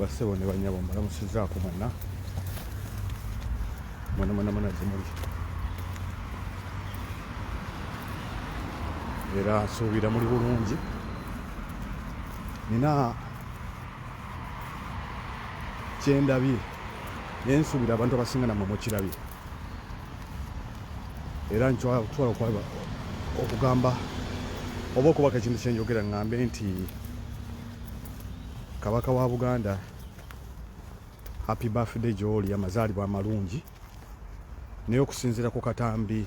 Bassebo ne bannyabo mbalamusizzaako mwana zimuli era nsuubira muli bulungi. Nina kyendabye naye nsuubira abantu abasinga nammwe mukirabye era ntwala okugamba oba okubaka ekintu kyenjogera ŋŋambe nti Kabaka wa Buganda, happy birthday gy'oli, amazaalibwa amalungi. Naye okusinziira ku katambi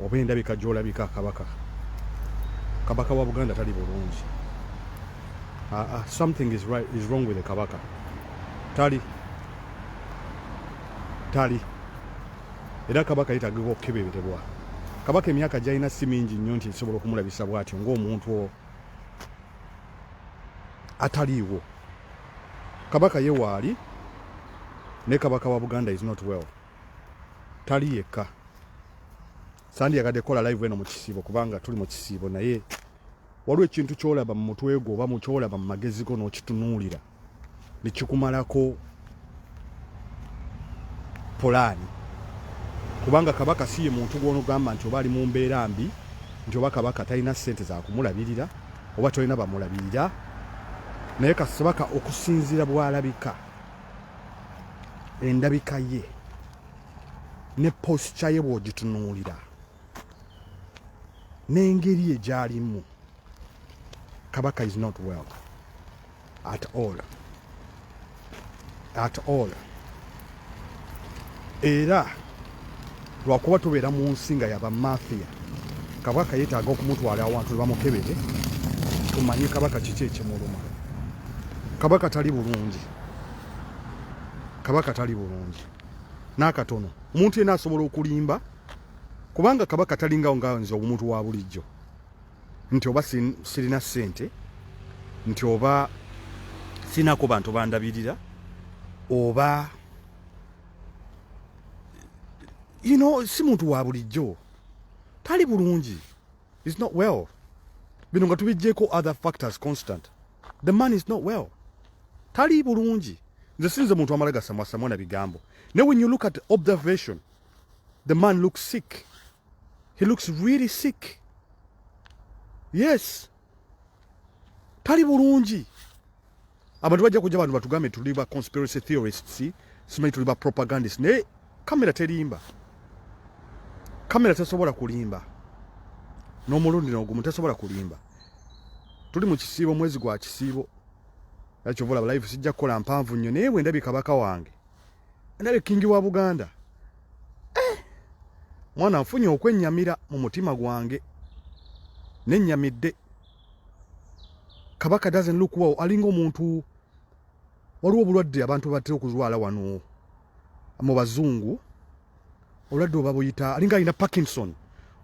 oba endabika gy'olabika Kabaka wa Buganda tali bulungi. Something is wrong with the Kabaka. Tali. Era Kabaka yeetagibwa okukeberebwa. Kabaka emyaka gy'alina si mingi nnyo nti esobola okumulabisa bw'atyo ng'omuntu ataliiwo. Kabaka ye waali ne Kabaka wa Buganda is not well. Tali yekka. Sandi yagadde kola live eno mu kisiibo kubanga tuli mu kisiibo, naye waliwo ekintu ky'olaba mu mutwe gwo oba mu ky'olaba mu magezi go n'okitunuulira ne kikumalako polaani. Kubanga Kabaka si ye muntu gw'onogamba nti oba ali mu mbeera mbi, nti oba Kabaka talina ssente za kumulabirira oba tolina bamulabirira. Naye Kabaka okusinziira bw'alabika, endabika ye ne posture ye bw'ogitunuulira n'engeri ye gy'alimu, Kabaka is not well at all. Era lwakuba tubeera mu nsi nga yaba mafia, Kabaka yeetaaga okumutwala awantu bamukebere tumanye Kabaka kiki ekimuluma. Kabaka tali bulungi. N'akatono omuntu yenna asobola okulimba kubanga Kabaka talingawo nga nze omuntu wa bulijjo nti oba sirina ssente, nti oba sinaako bantu bandabirira, oba si muntu wa bulijjo. Tali bulungi. Is not well. Bino nga tubijjeeko other factors constant. The man is not well. Tali bulungi. Nze sinze muntu amala gasamwasamwa na bigambo. Now when you look at observation, the man looks sick. He looks really sick. Yes. Tali bulungi. Abantu bajja kujja abantu batugambe tuli ba conspiracy theorists, simanyi tuli ba propagandists. Ne kamera terimba. Kamera tesobola kulimba. N'omulundi n'ogumu tesobola kulimba. Tuli mu kisiibo, mwezi gwa kisiibo. Yakyo vola live sijja kukola mpanvu nnyo, naye bwe ndabi Kabaka wange, ndabi kingi wa Buganda. Mwana nfunye okwennyamira mu mutima gwange. Nennyamidde. Kabaka doesn't look well. Alinga omuntu waliwo obulwadde abantu batera okuzwala wano mu bazungu. Obulwadde oba buyita alinga alina Parkinson.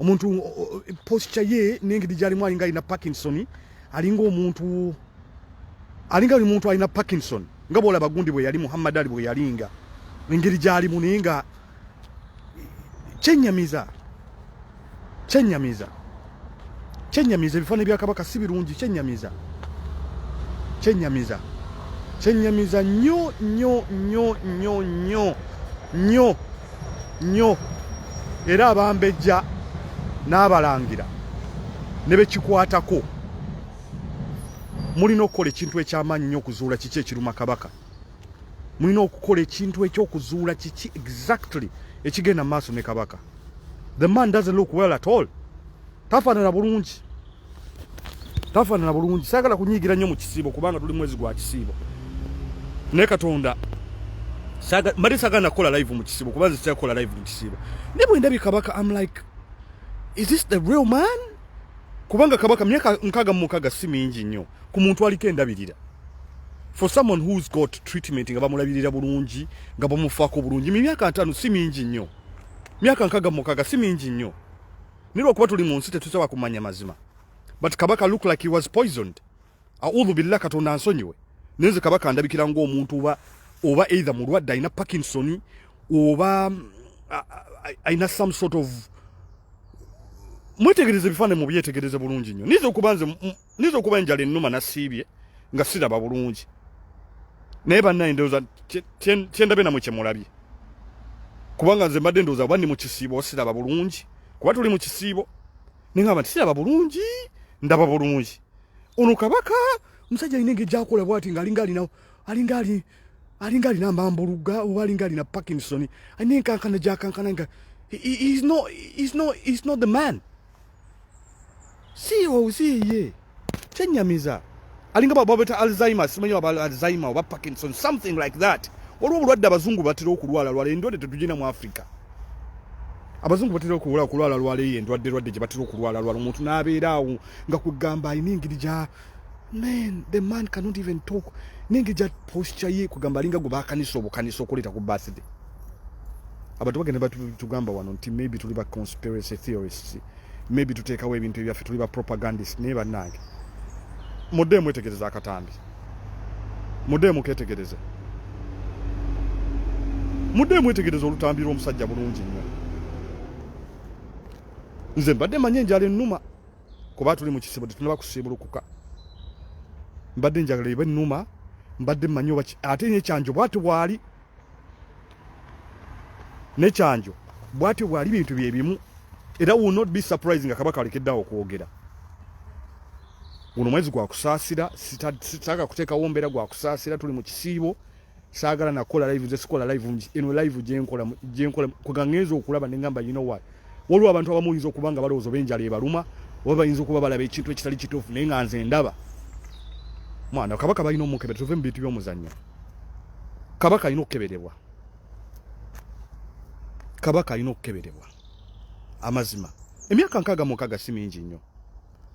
Omuntu posture ye n'engeri gy'alimu alinga alina Parkinson. Alinga omuntu alina Parkinson. Nga bw'olaba gundi bwe yali Muhammad Ali bwe yalinga. Engeri gy'alimu naye nga kyennyamiza. Ebifaananyi bya Kabaka si birungi. Kyennyamiza nnyo. Era abambejja n'abalangira ne bekikwatako mulina okukola ekintu eky'amaanyi nnyo okuzuula kiki ekiruma Kabaka. Mulina okukola ekintu ekyokuzuula kiki exactly ekigenda mu maaso ne Kabaka. The man doesn't look well at all. Tafaanana bulungi. Saagala kunyiigira nnyo mu kisiibo kubanga tuli mwezi gwa kisiibo. Naye Katonda saagala nakola live mu kisiibo kubanga sitakola live mu kisiibo. Ne bwe ndabi Kabaka, I'm like, is this the real man? Kubanga Kabaka myaka 66 si mingi nnyo ku muntu aliko endabirira. For someone who's got treatment nga bamulabirira bulungi, nga bamufaako bulungi, myaka 5 si mingi nnyo. Myaka 66 si mingi nnyo. Nilo kuba tuli mu nsi tetusobola kumanya mazima. But Kabaka look like he was poisoned. A'udhu billahi, Katonda ansonyiwe. Neze Kabaka andabikira ng'omuntu oba either mulwadde alina Parkinson oba alina some sort of mwetegereze bifaananyi mu byetegereze bulungi nnyo. Nizo okuba enjala ennuma nasiibye nga siraba bulungi naye bannaye ndowooza kyendabe namwe kyemulabye kubanga nze mbadde ndowooza oba ndi mu kisiibo siraba bulungi kuba tuli mu kisiibo nengamba nti siraba bulungi ndaba bulungi ono Kabaka omusajja alina engeri gy'akola bw'ati ng'alinga alina ambambuluga oba alinga alina Parkinson alina enkankana gy'akankana nga he's not the man siye kyennyamiza alinga babeta Alzheimer simanyi waba Alzheimer oba Parkinson something like that waliwo obulwadde abazungu batera okulwala endwadde tetugina mu Africa abazungu batera okulwala endwadde gye batera okulwala omuntu n'abeera awo nga kugamba alina engeri gya man the man cannot even talk n'engeri gya posture ye kugamba alinga gwe bakanisa obukanisa okuleeta ku birthday abantu bagenda batugamba wano nti maybe tuli ba conspiracy theorists maybe tuteekawo ebintu ebyaffe tuli ba propagandists naye bannange mudde mwetegereza akatambi mudde muketegereze mudde mwetegereza olutambi lw'omusajja bulungi nnyo nze mbadde manye enjala ennuma kuba tuli mu kisibo tetunaba kusiibulukuka mbadde njagala eba ennuma mbadde manye oba ate n'ekyanjo bw'ati bw'ali n'ekyanjo bw'ati bw'ali bintu bye bimu era will not be surprising Kabaka alekeddeawo okwogera guno mwezi gwa kusaasira sitaaga kuteekawo mbeera gwa kusaasira tuli mu kisiibo saagala nakola live nze sikola live eno live gyenkola kugangeeza okulaba nengamba you know what waliwo abantu abamu oyinza okuba nga balowooza oba enjala ebaluma oba bayinza okuba balaba ekintu ekitali kituufu naye nga nze ndaba mwana Kabaka balina omukebera tuve mu bintu by'omuzannyo Kabaka alina okukeberebwa Kabaka alina okukeberebwa amazima emyaka 66 si mingi nnyo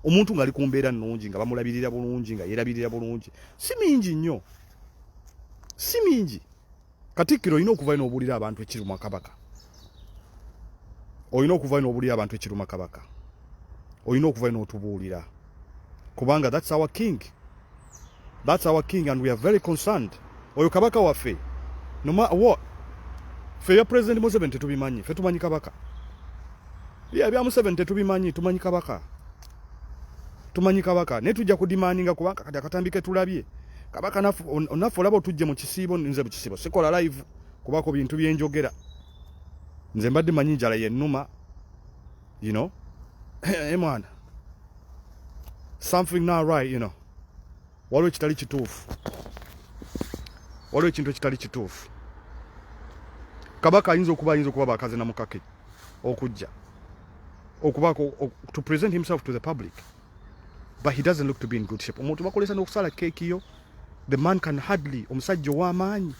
omuntu ng'ali ku mbeera nnungi nga bamulabirira bulungi nga yeerabirira bulungi si mingi nnyo si mingi Katikkiro olina okuva n'obuulira abantu ekiruma Kabaka olina okuva n'obuulira abantu ekiruma Kabaka olina okuva n'otubuulira kubanga that's our king and we are very concerned oyo Kabaka waffe no matter what fe ya President Museveni tetubimanyi fe tumanyi Kabaka bya Museveni tetubimanyi tumanyi Kabaka naye tujja kudimaninga kubanga kati akatambike tulabye Kabaka naffe olaba otujje mu kisiibo nze mu kisiibo sikola live kubako bintu byenjogera nze mbadde manyi njala yennuma you know mwana something not right you know waliwo ekitali kituufu waliwo ekintu ekitali kituufu Kabaka ayinza okuba bakaze na mukake okujja okubako to present himself to the public but he doesn't look to be in good shape omuntu bakolesa n'okusala cake yo the man can hardly omusajja ow'amaanyi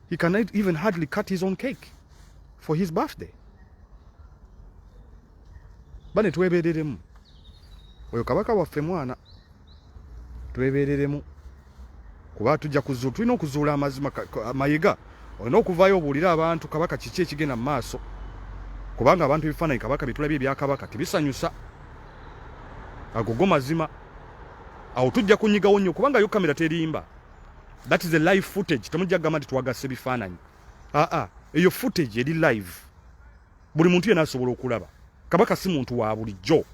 he can even hardly cut his own cake for his birthday bane twebeereremu oyo Kabaka waffe mwana twebeereremu kuba tujja kuzuula tulina okuzuula amazima mayiga olina okuvaayo obuulira abantu Kabaka kiki ekigenda mu maaso kubanga abantu ebifaananyi Kabaka bitulabye ebya Kabaka tebisanyusa agogo mazima awo tujja kunyigawo nnyo kubanga yo kamera terimba that is a live footage temujja kugamba nti twagase bifaananyi eyo footage eri live buli muntu yena asobola okulaba Kabaka si muntu wa bulijjo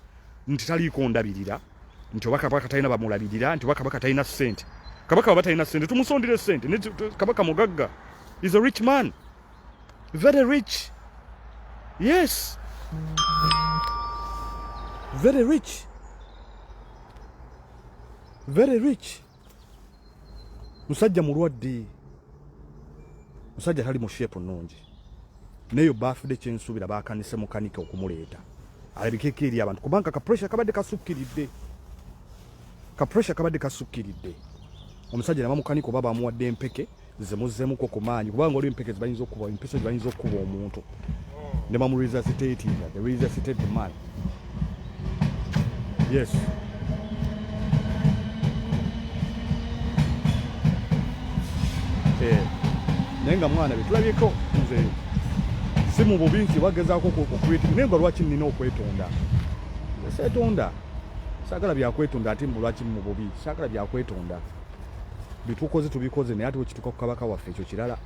nti taliiko ndabirira nti oba Kabaka talina bamulabirira nti oba Kabaka talina ssente Kabaka baba talina ssente tumusondere ssente Kabaka mugagga is a rich man very rich yes very rich musajja mulwadde musajja tali mu shape nnungi neyo birthday kyensuubira baakanise mukanike okumuleeta alabikeko eri abantu kubanga kapressure kabadde kasukkiridde omusajja nama mukanike oba bamuwadde empeke zemuzzemuko ku maanyi kubanga oli empeke zibayinza okuba omuntu ne bamuresuscitatinga the resuscitate the man yes naye nga mwana betulabyeko nze si mu bubi nti bagezaako okwetinga naye nga lwaki nnina okwetonda nze seetonda saagala byakwetonda ate lwaki mu bubi saagala byakwetonda bitukoze tubikoze naye ate wekituuka ku Kabaka waffe ekyo kirala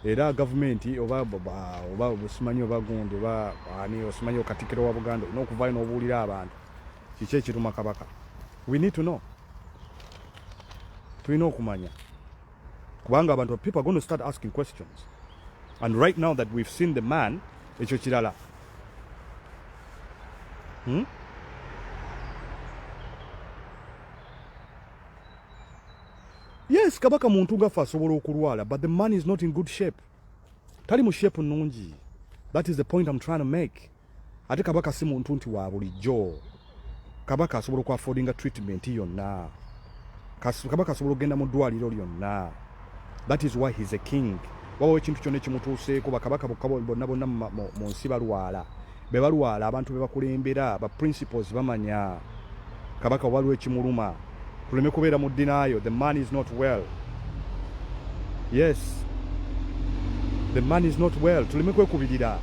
era gavumenti oba simanyi oba gundi oba ani osimanyi Katikkiro wa Buganda olina okuvaayo n'obuulira abantu kiki ekiruma Kabaka we need to know tulina okumanya kubanga abantu people are going to start asking questions, and right now that we've seen the man ekyo kirala. Yes, Kabaka muntu gafa asobola okulwala, but the man is not in good shape. Tali mu shape nnungi. That is the point I'm trying to make. Ate Kabaka si muntu nti wa bulijjo. Kabaka asobola ku affordinga treatment yonna. Kabaka asobola ogenda mu ddwaliro lyonna. That is why he's a king. Wawo ekintu kyonna ekimutuuseeko bakabaka bonna bonna mu nsi balwala. Be balwala abantu be bakulembera, ba principles bamanya. Kabaka waliwo ekimuluma. Tuleme kubeera mu denial. The man is not well. Yes. The man is not well. Tuleme kwekubirira.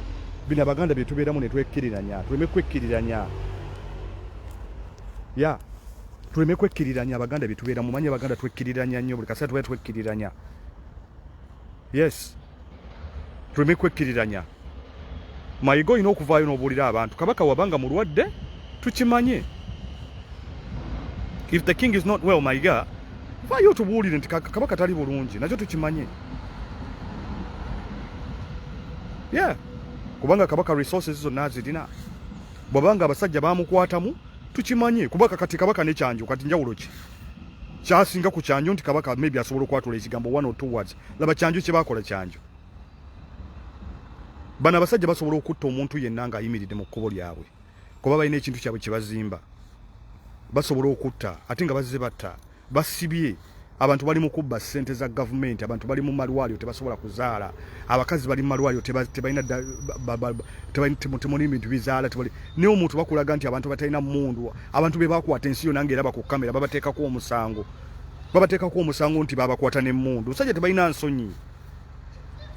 Bino Abaganda bye tubeeramu ne twekkiriranya. Tuleme kwekkiriranya. Yeah. Tuleme kwekkiriranya Abaganda bye tubeeramu. Manye Abaganda twekkiriranya nnyo buli kaseera tubeera twekkiriranya. Yes. Tuleme kwekkiriranya. Mayigo ino okuvaayo n'obuulira abantu. Kabaka wabanga mulwadde tukimanye. If the king is not well, Mayiga, vaayo tubuulire nti Kabaka tali bulungi. Nakyo tukimanye. Yeah. Kubanga Kabaka resources zonna zirina. Bwabanga abasajja baamukwatamu tukimanye. Kubaka kati Kabaka ne kyanjo kati njawulo ki? Kyasinga ku kyanjo nti Kabaka maybe asobola okwatula ekigambo 1 or 2 words. Laba kyanjo kye bakola kyanjo. Bana abasajja basobola okutta omuntu yenna nga ayimiridde mu kkubo lyabwe. Kuba balina ekintu kyabwe kye bazimba. Basobola okutta ate nga bazze batta. Basibye. Abantu bali mu kubba ssente za government, abantu bali mu malwaliro tebasobola kuzaala, abakazi bali mu malwaliro tebalina temuli bintu bizaala, ne omuntu bakulaga nti abantu batalina mundu, abantu be bakwata ensi yonna ng'eraba ku kamera babateekako omusango nti babakwata ne mundu. Sajja tebalina nsonyi.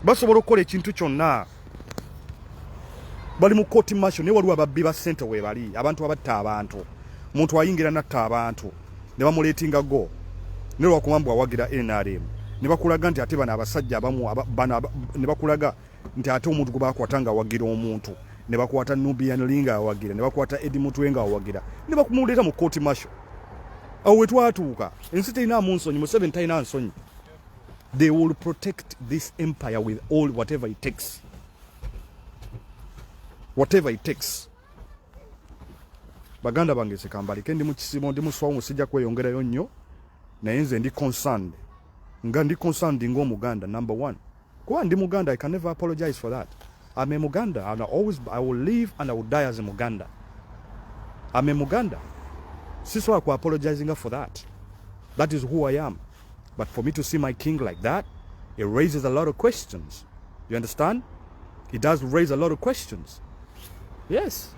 Basobola okukola ekintu kyonna. Bali mu court martial ne waliwo ababbi ba ssente we bali, abantu abatta abantu. Muntu ayingira natta abantu ne bamuleetinga go. Ne lwakumambwa awagira NRM. Ne bakulaga nti ate bana abasajja abamu ne bakulaga nti ate omuntu gwe bakwatanga awagira omuntu. Ne bakwata Nubian Linga awagira, ne bakwata Eddie Mutwenga awagira. Ne bakumuleeta mu court martial. Awo wetwatuuka. Ensi terina mu nsonyi, Museveni talina nsonyi. They will protect this empire with all whatever it takes. Whatever it takes. Baganda bange sekambalike ndi mu kisibo ndi muswawo musijja kweyongerayo nnyo. Naye nze ndi concerned. Nga ndi concerned ngo Muganda number 1. Kuba ndi Muganda, I can never apologize for that. I'm a Muganda and I will live and I will die as a Muganda. I'm a Muganda. Siswa ku apologizing for that. That is who I am. But for me to see my king like that, it raises a lot of questions. You understand? It does raise a lot of questions. Yes.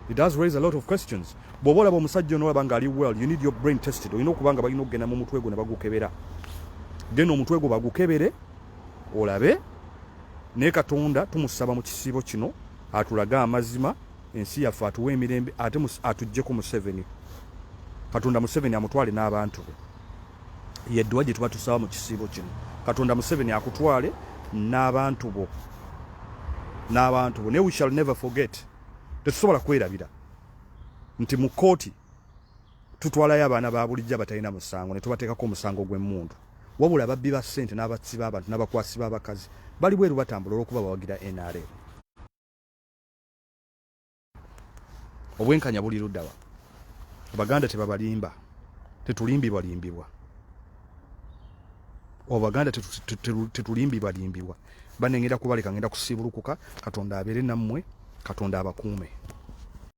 It does raise a lot of questions. Bobola bo musajja no abanga ali well, you need your brain tested. Oyina okubanga balina okugenda mu mutwe gwo ne bagukebera. Genda omutwe gwo bagukebere olabe ne Katonda tumusaba mu kisibo kino atulaga amazima ensi yaffe atuwe emirembe ate atujje ku Museveni. Katonda Museveni amutwale n'abantu be. Yeddwa gye tuba tusaba mu kisibo kino. Katonda Museveni akutwale n'abantu bo. N'abantu bo. Ne we shall never forget. Tetusobola kwerabira nti mu kooti tutwalayo abaana ba bulijja batalina musango ne tubateekako omusango gw'emmundu. Wabula ababbi ba ssente n'abatsi b'abantu n'abakwasi b'abakazi bali bweru batambula olw'okuba bawagira NRM. Obwenkanya buli luddawa. Abaganda tebabalimba. Tetulimbibwa. Abaganda tetulimbibwa. Banengera kubaleka ngenda kusibulukuka. Katonda abeere nammwe. Katonda abakuume.